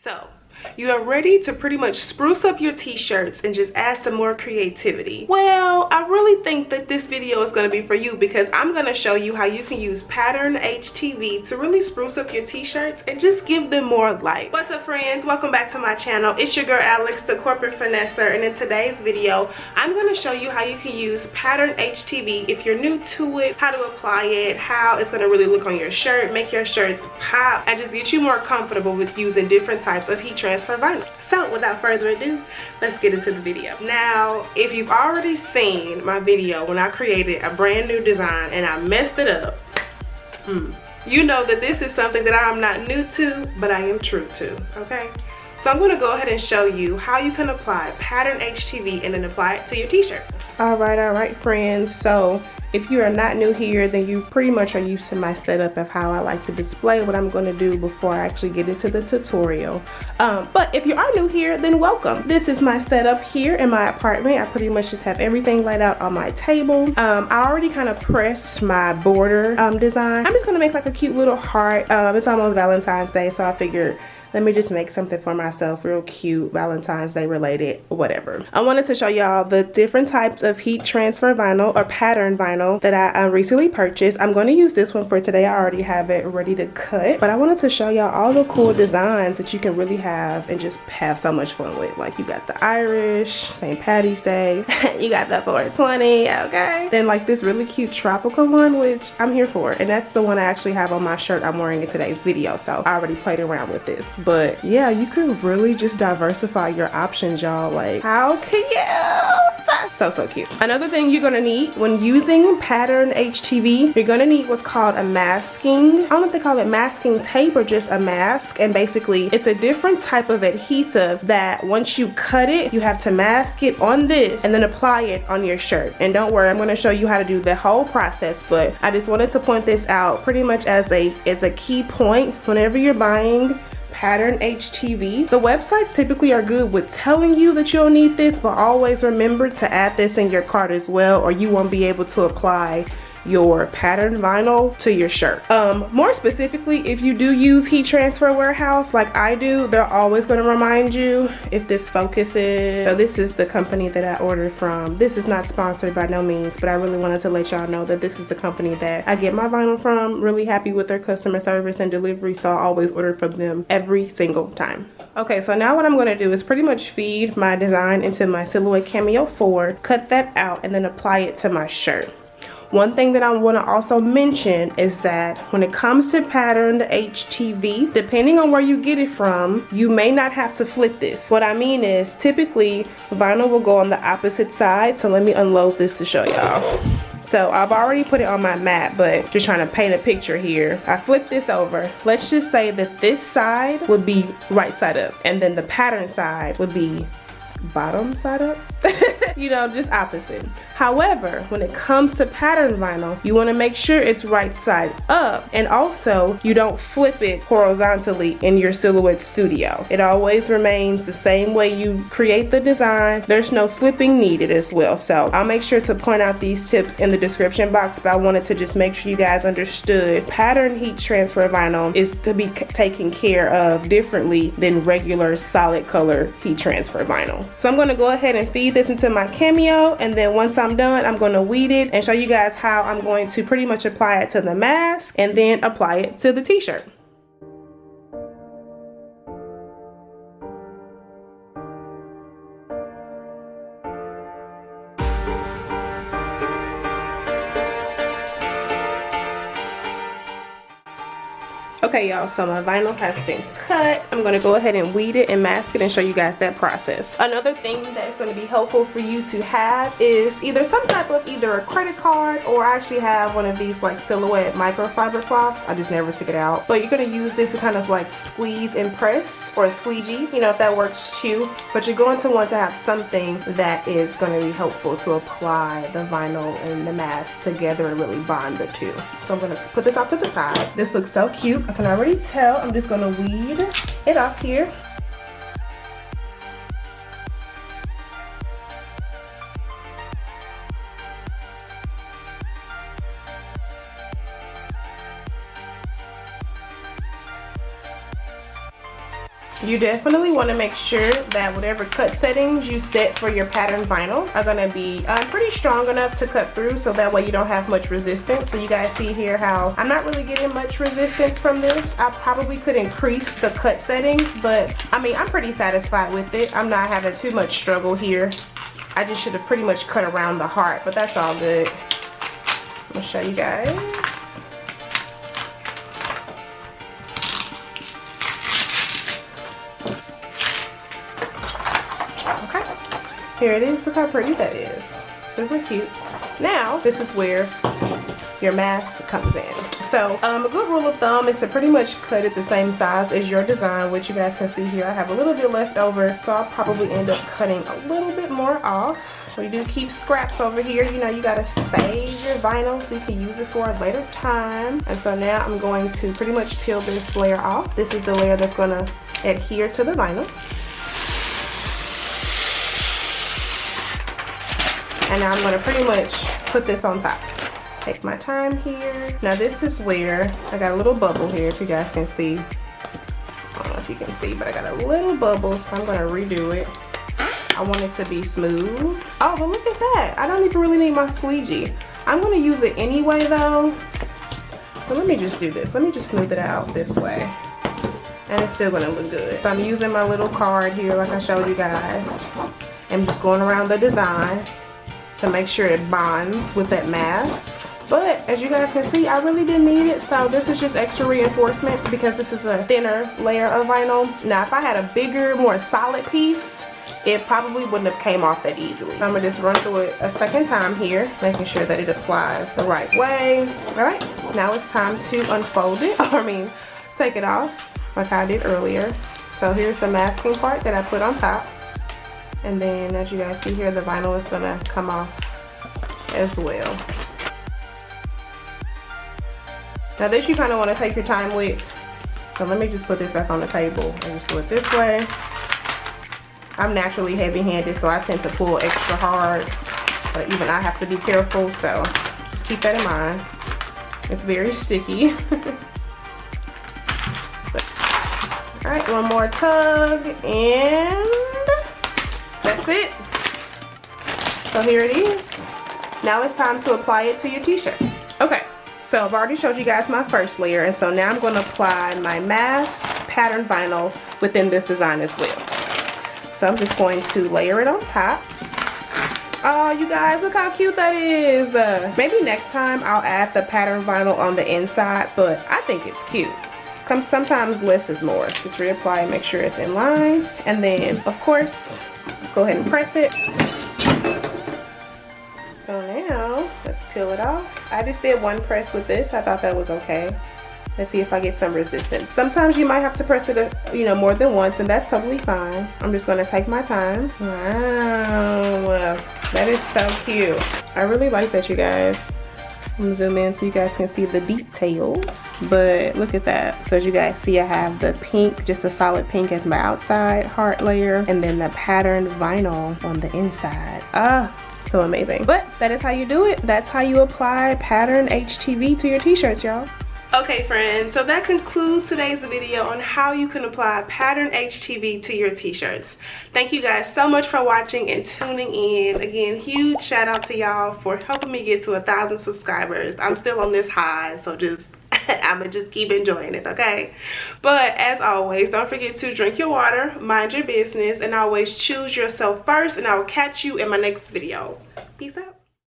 So, you are ready to pretty much spruce up your t-shirts and just add some more creativity. Well, I really think that this video is going to be for you because I'm going to show you how you can use Patterned HTV to really spruce up your t-shirts and just give them more life. What's up, friends? Welcome back to my channel. It's your girl Alex, the corporate finesser, and in today's video I'm going to show you how you can use Patterned HTV if you're new to it, how to apply it, how it's going to really look on your shirt, make your shirts pop, and just get you more comfortable with using different types of heat transfer vinyl. So without further ado, let's get into the video. Now, if you've already seen my video when I created a brand new design and I messed it up, you know that this is something that I'm not new to, but I am true to, okay? So I'm gonna go ahead and show you how you can apply Patterned HTV and then apply it to your t-shirt. All right, friends. So if you are not new here, then you pretty much are used to my setup of how I like to display what I'm going to do before I actually get into the tutorial. But if you are new here, then welcome. This is my setup here in my apartment. I pretty much just have everything laid out on my table. I already kind of pressed my border design. I'm just going to make like a cute little heart. It's almost Valentine's Day, so I figured let me just make something for myself real cute, Valentine's Day related, whatever. I wanted to show y'all the different types of heat transfer vinyl or pattern vinyl that I recently purchased. I'm going to use this one for today. I already have it ready to cut, but I wanted to show y'all all the cool designs that you can really have and just have so much fun with. Like you got the Irish, St. Patty's Day, you got the 420, okay? Then like this really cute tropical one, which I'm here for, and that's the one I actually have on my shirt I'm wearing in today's video, so I already played around with this. But yeah, you can really just diversify your options, y'all. Like, how cute! So cute. Another thing you're gonna need when using Patterned HTV, you're gonna need what's called a masking. I don't know if they call it masking tape or just a mask. And basically, it's a different type of adhesive that once you cut it, you have to mask it on this and then apply it on your shirt. And don't worry, I'm gonna show you how to do the whole process, but I just wanted to point this out pretty much as a key point whenever you're buying Patterned HTV. The websites typically are good with telling you that you'll need this, but always remember to add this in your cart as well, or you won't be able to apply your pattern vinyl to your shirt. More specifically, if you do use Heat Transfer Warehouse like I do, they're always going to remind you if this focuses. So this is the company that I ordered from. This is not sponsored by no means, but I really wanted to let y'all know that this is the company that I get my vinyl from. Really happy with their customer service and delivery, so I always order from them every single time. Okay, so now what I'm going to do is pretty much feed my design into my Silhouette Cameo 4, cut that out, and then apply it to my shirt. One thing that I want to also mention is that when it comes to Patterned HTV, depending on where you get it from, you may not have to flip this. What I mean is typically vinyl will go on the opposite side, so let me unload this to show y'all. So I've already put it on my mat, but just trying to paint a picture here. I flip this over. Let's just say that this side would be right side up, and then the pattern side would be bottom side up. You know, just opposite. However, when it comes to pattern vinyl, you want to make sure it's right side up, and also you don't flip it horizontally in your Silhouette Studio. It always remains the same way you create the design. There's no flipping needed as well. So I'll make sure to point out these tips in the description box, but I wanted to just make sure you guys understood pattern heat transfer vinyl is to be taken care of differently than regular solid color heat transfer vinyl. So I'm going to go ahead and feed this into my Cameo, and then once I'm done, I'm going to weed it and show you guys how I'm going to pretty much apply it to the mask and then apply it to the t-shirt. Okay, y'all, so my vinyl has been cut. I'm going to go ahead and weed it and mask it and show you guys that process. Another thing that's going to be helpful for you to have is either some type of either a credit card, or I actually have one of these like Silhouette microfiber cloths. I just never took it out. But you're going to use this to kind of like squeeze and press, or a squeegee, you know, if that works too. But you're going to want to have something that is going to be helpful to apply the vinyl and the mask together and really bond the two. So I'm going to put this off to the side. This looks so cute. I can already tell. I'm just going to weed it off here. You definitely want to make sure that whatever cut settings you set for your pattern vinyl are going to be pretty strong enough to cut through, so that way you don't have much resistance. So you guys see here how I'm not really getting much resistance from this. I probably could increase the cut settings, but I mean, I'm pretty satisfied with it. I'm not having too much struggle here. I just should have pretty much cut around the heart, but that's all good. I'm gonna show you guys. Okay, here it is. Look how pretty that is. Super cute. Now, this is where your mask comes in. So, a good rule of thumb is to pretty much cut it the same size as your design, which you guys can see here. I have a little bit left over, so I'll probably end up cutting a little bit more off. We do keep scraps over here. You know, you gotta save your vinyl so you can use it for a later time. And so now I'm going to pretty much peel this layer off. This is the layer that's gonna adhere to the vinyl. And now I'm gonna pretty much put this on top. Let's take my time here. Now this is where I got a little bubble here, if you guys can see. I don't know if you can see, but I got a little bubble, so I'm gonna redo it. I want it to be smooth. Oh, but look at that. I don't even really need my squeegee. I'm gonna use it anyway though. But let me just do this. Let me just smooth it out this way. And it's still gonna look good. So I'm using my little card here like I showed you guys. I'm just going around the design to make sure it bonds with that mask. But as you guys can see, I really didn't need it. So this is just extra reinforcement because this is a thinner layer of vinyl. Now if I had a bigger, more solid piece, it probably wouldn't have came off that easily. So I'm gonna just run through it a second time here, making sure that it applies the right way. All right, now it's time to unfold it, or I mean, take it off like I did earlier. So here's the masking part that I put on top. And then as you guys see here, the vinyl is gonna come off as well. Now this you kind of want to take your time with. So let me just put this back on the table and just do it this way. I'm naturally heavy-handed, so I tend to pull extra hard, but even I have to be careful, so just keep that in mind. It's very sticky. All right, one more tug, and that's it. So here it is. Now it's time to apply it to your t-shirt. Okay, so I've already showed you guys my first layer, and so now I'm going to apply my mask pattern vinyl within this design as well. So I'm just going to layer it on top. Oh, you guys, look how cute that is. Maybe next time I'll add the pattern vinyl on the inside, but I think it's cute. Sometimes less is more. Just reapply and make sure it's in line. And then, of course, let's go ahead and press it. So now, let's peel it off. I just did one press with this. I thought that was okay. Let's see if I get some resistance. Sometimes you might have to press it, you know, more than once, and that's totally fine. I'm just gonna take my time. Wow, that is so cute. I really like that, you guys. I'm gonna zoom in so you guys can see the details, but look at that. So as you guys see, I have the pink, just a solid pink as my outside heart layer, and then the patterned vinyl on the inside. So amazing. But that is how you do it. That's how you apply pattern HTV to your t-shirts, y'all. Okay friends, so that concludes today's video on how you can apply pattern HTV to your t-shirts. Thank you guys so much for watching and tuning in. Again, huge shout out to y'all for helping me get to 1,000 subscribers. I'm still on this high, so just I'ma just keep enjoying it, okay? But as always, don't forget to drink your water, mind your business, and always choose yourself first, and I will catch you in my next video. Peace out.